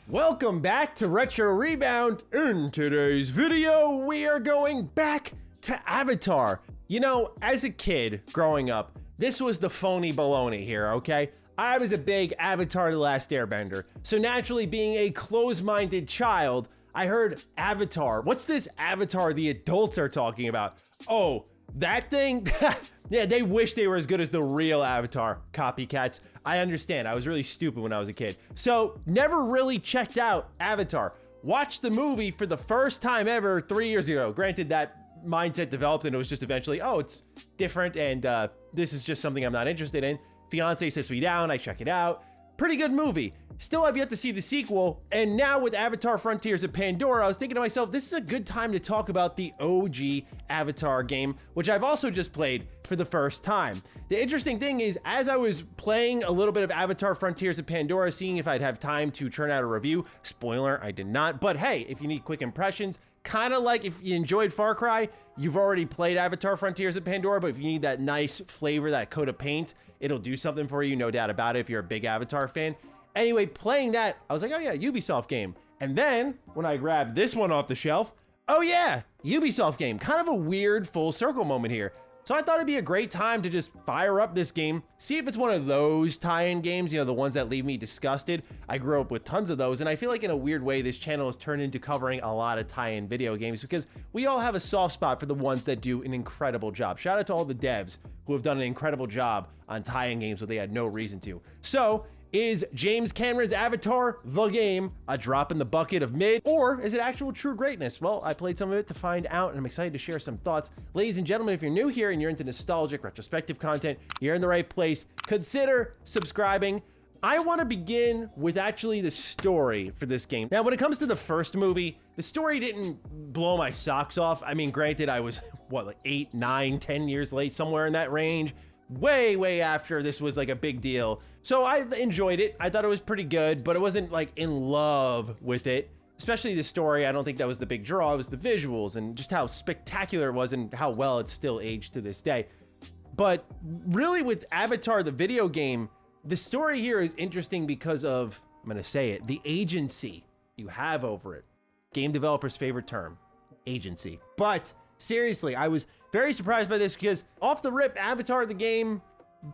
Welcome back to Retro Rebound. In today's video, we are going back to Avatar. You know, as a kid growing up, this was the phony baloney here, okay? I was a big Avatar The Last Airbender, so naturally being a closed-minded child, I heard Avatar. What's this Avatar the adults are talking about? Oh, that thing? Yeah, they wish they were as good as the real Avatar. Copycats. I understand. I was really stupid when I was a kid. So, never really checked out Avatar. Watched the movie for the first time ever 3 years ago. Granted, that mindset developed and it was just eventually, oh, it's different and this is just something I'm not interested in. Fiance sits me down, I check it out. Pretty good movie. Still have yet to see the sequel, and now with Avatar Frontiers of Pandora, I was thinking to myself, this is a good time to talk about the OG Avatar game, which I've also just played for the first time. The interesting thing is, as I was playing a little bit of Avatar Frontiers of Pandora, seeing if I'd have time to churn out a review, spoiler, I did not, but hey, if you need quick impressions, kind of like if you enjoyed Far Cry, you've already played Avatar Frontiers of Pandora, but if you need that nice flavor, that coat of paint, it'll do something for you, no doubt about it, if you're a big Avatar fan. Anyway, playing that, I was like, oh yeah, Ubisoft game. And then, when I grabbed this one off the shelf, oh yeah, Ubisoft game. Kind of a weird full circle moment here. So I thought it'd be a great time to just fire up this game, see if it's one of those tie-in games, you know, the ones that leave me disgusted. I grew up with tons of those, and I feel like in a weird way, this channel has turned into covering a lot of tie-in video games because we all have a soft spot for the ones that do an incredible job. Shout out to all the devs who have done an incredible job on tie-in games where they had no reason to. So, is James Cameron's Avatar, the game, a drop in the bucket of mid, or is it actual true greatness? Well, I played some of it to find out, and I'm excited to share some thoughts. Ladies and gentlemen, if you're new here and you're into nostalgic, retrospective content, you're in the right place. Consider subscribing. I want to begin with actually the story for this game. Now, when it comes to the first movie, the story didn't blow my socks off. I mean, granted, I was, what, like 8, 9, 10 years late, somewhere in that range. Way after this was like a big deal. So I enjoyed it. I thought it was pretty good, but I wasn't like in love with it. Especially the story, I don't think that was the big draw. It was the visuals and just how spectacular it was and how well it's still aged to this day. But really with Avatar, the video game, the story here is interesting because of, I'm gonna say it, the agency you have over it. Game developer's favorite term, agency. But seriously, I was very surprised by this because off the rip, Avatar the game,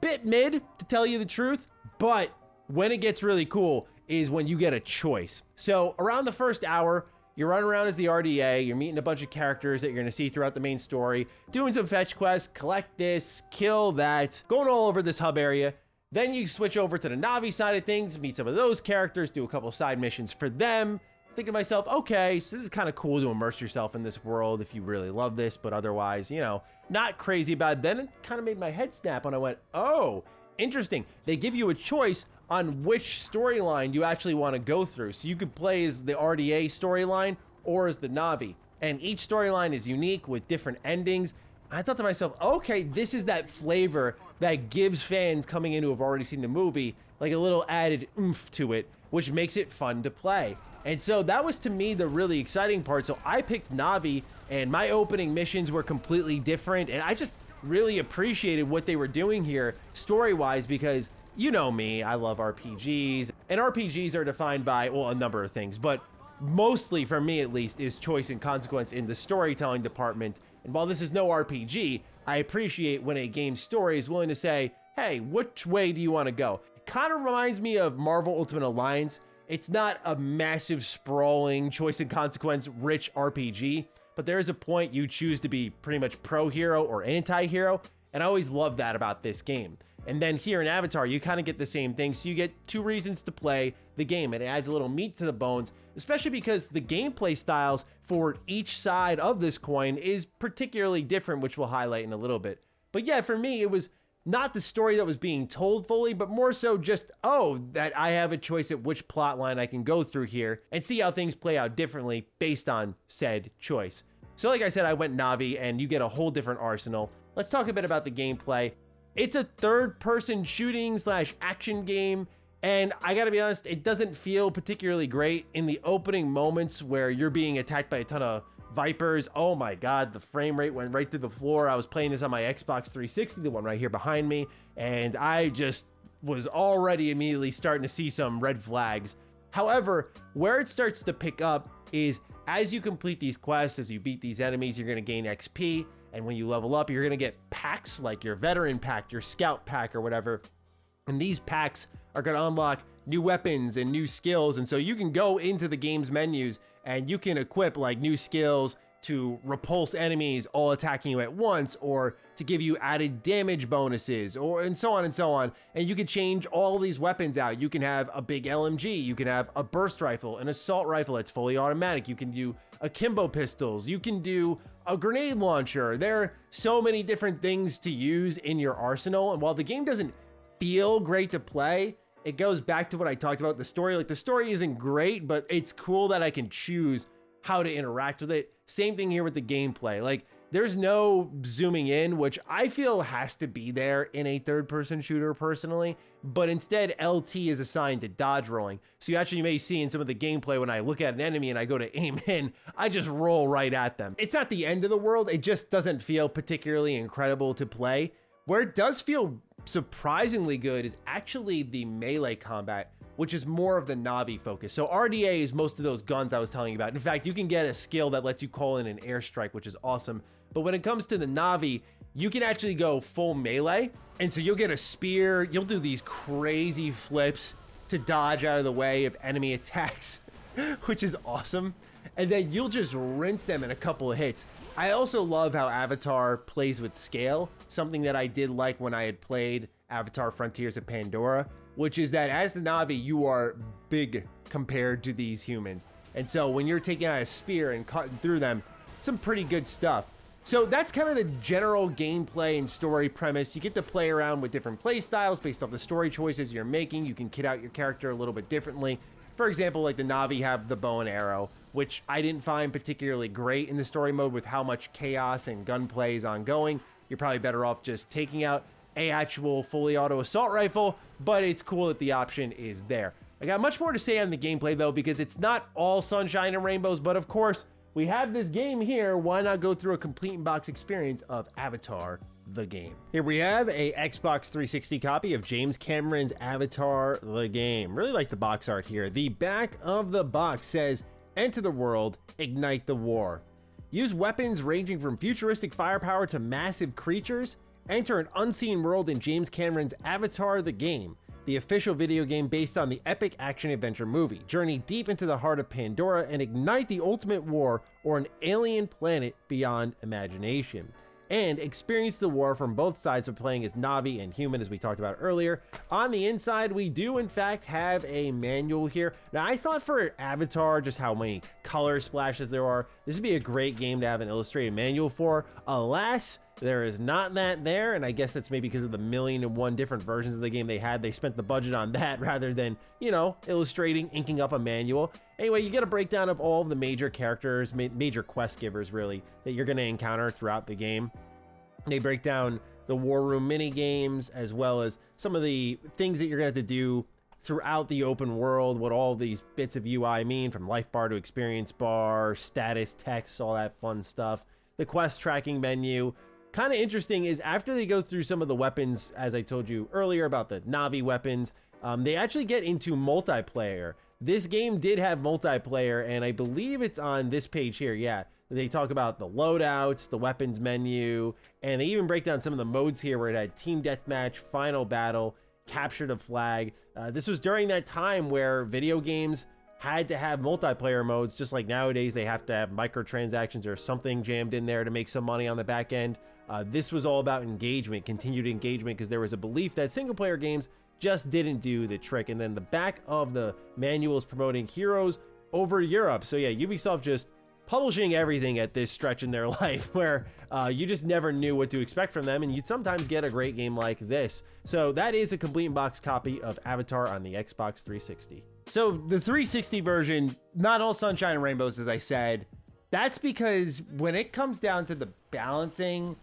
bit mid to tell you the truth, but when it gets really cool is when you get a choice. So around the first hour, you're running around as the RDA, you're meeting a bunch of characters that you're gonna see throughout the main story, doing some fetch quests, collect this, kill that, going all over this hub area. Then you switch over to the Na'vi side of things, meet some of those characters, do a couple side missions for them. Thinking to myself, okay, so this is kind of cool to immerse yourself in this world if you really love this, but otherwise, you know, not crazy about it. Then it kind of made my head snap when I went, oh, interesting. They give you a choice on which storyline you actually want to go through. So you could play as the RDA storyline or as the Na'vi. And each storyline is unique with different endings. I thought to myself, okay, this is that flavor that gives fans coming in who have already seen the movie like a little added oomph to it, which makes it fun to play. And so that was to me the really exciting part. So I picked Na'vi and my opening missions were completely different. And I just really appreciated what they were doing here story-wise because you know me, I love RPGs. And RPGs are defined by, well, a number of things, but mostly for me at least is choice and consequence in the storytelling department. And while this is no RPG, I appreciate when a game's story is willing to say, hey, which way do you want to go? It kind of reminds me of Marvel Ultimate Alliance. It's not a massive, sprawling, choice and consequence rich RPG, but there is a point you choose to be pretty much pro-hero or anti-hero, and I always love that about this game. And then here in Avatar, you kind of get the same thing, so you get 2 reasons to play the game, and it adds a little meat to the bones, especially because the gameplay styles for each side of this coin is particularly different, which we'll highlight in a little bit. But yeah, for me, it was not the story that was being told fully, but more so just, oh, that I have a choice at which plot line I can go through here and see how things play out differently based on said choice. So like I said, I went Na'vi and you get a whole different arsenal. Let's talk a bit about the gameplay. It's a third-person shooting / action game, and I gotta be honest, it doesn't feel particularly great in the opening moments where you're being attacked by a ton of Vipers. Oh my god, the frame rate went right through the floor. I was playing this on my Xbox 360, the one right here behind me, and I just was already immediately starting to see some red flags. However, where it starts to pick up is as you complete these quests, as you beat these enemies, you're going to gain XP. And when you level up, you're going to get packs like your veteran pack, your scout pack or whatever. And these packs are going to unlock new weapons and new skills. And so you can go into the game's menus and you can equip like new skills to repulse enemies all attacking you at once, or to give you added damage bonuses, or and so on and so on. And you can change all these weapons out. You can have a big LMG, you can have a burst rifle, an assault rifle that's fully automatic. You can do akimbo pistols, you can do a grenade launcher. There are so many different things to use in your arsenal. And while the game doesn't feel great to play, it goes back to what I talked about, the story. Like, the story isn't great, but it's cool that I can choose how to interact with it. Same thing here with the gameplay. Like, there's no zooming in, which I feel has to be there in a third-person shooter personally, but instead LT is assigned to dodge rolling. So you actually may see in some of the gameplay when I look at an enemy and I go to aim in, I just roll right at them. It's not the end of the world, it just doesn't feel particularly incredible to play. Where it does feel surprisingly good is actually the melee combat, which is more of the Navi focus. So RDA is most of those guns I was telling you about. In fact, you can get a skill that lets you call in an airstrike, which is awesome. But when it comes to the Navi, you can actually go full melee. And so you'll get a spear, you'll do these crazy flips to dodge out of the way of enemy attacks, which is awesome. And then you'll just rinse them in a couple of hits. I also love how Avatar plays with scale, something that I did like when I had played Avatar Frontiers of Pandora, which is that as the Navi, you are big compared to these humans. And so when you're taking out a spear and cutting through them, some pretty good stuff. So that's kind of the general gameplay and story premise. You get to play around with different play styles based off the story choices you're making. You can kit out your character a little bit differently. For example, like the Navi have the bow and arrow, which I didn't find particularly great in the story mode with how much chaos and gunplay is ongoing. You're probably better off just taking out a actual fully auto assault rifle, but it's cool that the option is there. I got much more to say on the gameplay though, because it's not all sunshine and rainbows, but of course, we have this game here. Why not go through a complete in-box experience of Avatar, the game? Here we have a Xbox 360 copy of James Cameron's Avatar, the game. Really like the box art here. The back of the box says, "Enter the world, ignite the war. Use weapons ranging from futuristic firepower to massive creatures. Enter an unseen world in James Cameron's Avatar, the game, the official video game based on the epic action-adventure movie. Journey deep into the heart of Pandora and ignite the ultimate war or an alien planet beyond imagination. And experience the war from both sides of playing as Navi and human, as we talked about earlier. On the inside, we do in fact have a manual here. Now, I thought for Avatar, just how many color splashes there are, this would be a great game to have an illustrated manual for. Alas, there is not that there, and I guess that's maybe because of the 1,000,001 different versions of the game they had. They spent the budget on that rather than, you know, illustrating, inking up a manual. Anyway, you get a breakdown of all of the major characters, major quest givers, really, that you're going to encounter throughout the game. They break down the War Room mini games, as well as some of the things that you're going to have to do throughout the open world, what all these bits of UI mean, from life bar to experience bar, status, text, all that fun stuff. The quest tracking menu. Kind of interesting is after they go through some of the weapons, as I told you earlier about the Navi weapons, they actually get into multiplayer. This game did have multiplayer, and I believe it's on this page here. Yeah, they talk about the loadouts, the weapons menu, and they even break down some of the modes here where it had team deathmatch, final battle, capture the flag. This was during that time where video games had to have multiplayer modes, just like nowadays they have to have microtransactions or something jammed in there to make some money on the back end. This was all about engagement, continued engagement, because there was a belief that single player games just didn't do the trick. And then the back of the manual is promoting Heroes over Europe. So yeah, Ubisoft just publishing everything at this stretch in their life where you just never knew what to expect from them, and you'd sometimes get a great game like this. So that is a complete in-box copy of Avatar on the Xbox 360. So the 360 version, not all sunshine and rainbows, as I said. That's because when it comes down to the balancing,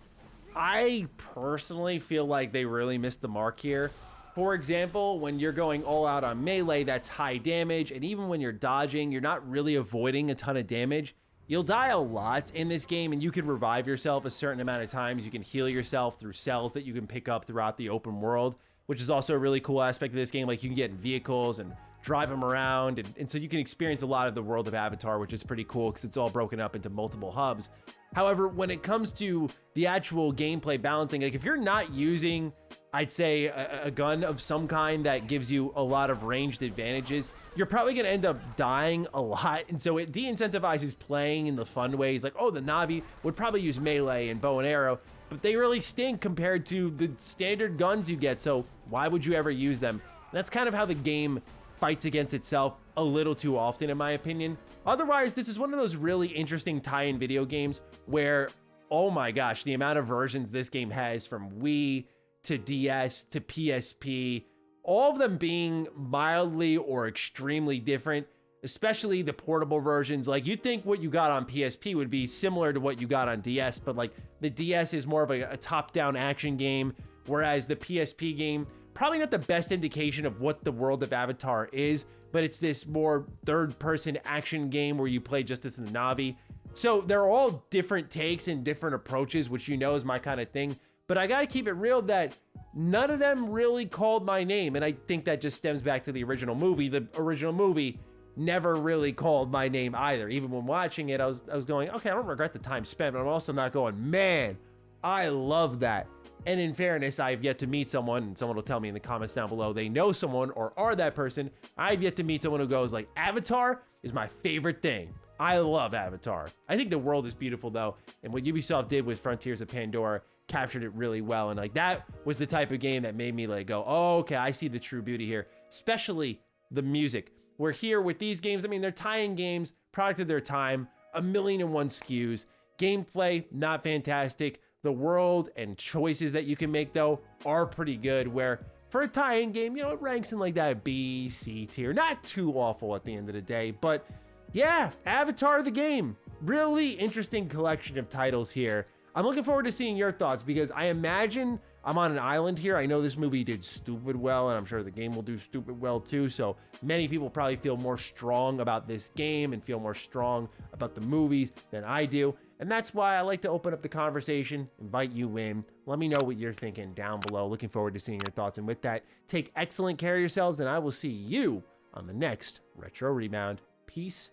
I personally feel like they really missed the mark here. For example, when you're going all out on melee, that's high damage, and even when you're dodging, you're not really avoiding a ton of damage. You'll die a lot in this game, and you can revive yourself a certain amount of times. You can heal yourself through cells that you can pick up throughout the open world, which is also a really cool aspect of this game. Like, you can get in vehicles and drive them around. And so you can experience a lot of the world of Avatar, which is pretty cool because it's all broken up into multiple hubs. However, when it comes to the actual gameplay balancing, like if you're not using, I'd say, a gun of some kind that gives you a lot of ranged advantages, you're probably going to end up dying a lot. And so it de-incentivizes playing in the fun ways. Like, oh, the Na'vi would probably use melee and bow and arrow, but they really stink compared to the standard guns you get. So why would you ever use them? And that's kind of how the game fights against itself a little too often, in my opinion. Otherwise, this is one of those really interesting tie-in video games where, oh my gosh, the amount of versions this game has, from Wii to DS to PSP, all of them being mildly or extremely different, especially the portable versions. Like, you'd think what you got on PSP would be similar to what you got on DS, but like the DS is more of a top-down action game, whereas the PSP game, probably not the best indication of what the world of Avatar is, but it's this more third-person action game where you play just as the Na'vi. So they're all different takes and different approaches, which you know is my kind of thing. But I gotta keep it real that none of them really called my name, and I think that just stems back to the original movie. The original movie never really called my name either. Even when watching it, I was going, okay, I don't regret the time spent, but I'm also not going, man, I love that. And in fairness, I've yet to meet someone, and someone will tell me in the comments down below they know someone or are that person. I've yet to meet someone who goes like, Avatar is my favorite thing. I love Avatar. I think the world is beautiful though, and what Ubisoft did with Frontiers of Pandora captured it really well. And like that was the type of game that made me like go, oh, okay, I see the true beauty here, especially the music. We're here with these games. I mean, they're tie-in games, product of their time, 1,000,001 SKUs, gameplay, not fantastic. The world and choices that you can make though are pretty good, where for a tie-in game, you know, it ranks in like that B, C tier. Not too awful at the end of the day, but yeah, Avatar the game. Really interesting collection of titles here. I'm looking forward to seeing your thoughts because I imagine I'm on an island here. I know this movie did stupid well, and I'm sure the game will do stupid well too. So many people probably feel more strong about this game and feel more strong about the movies than I do. And that's why I like to open up the conversation, invite you in. Let me know what you're thinking down below. Looking forward to seeing your thoughts. And with that, take excellent care of yourselves, and I will see you on the next Retro Rebound. Peace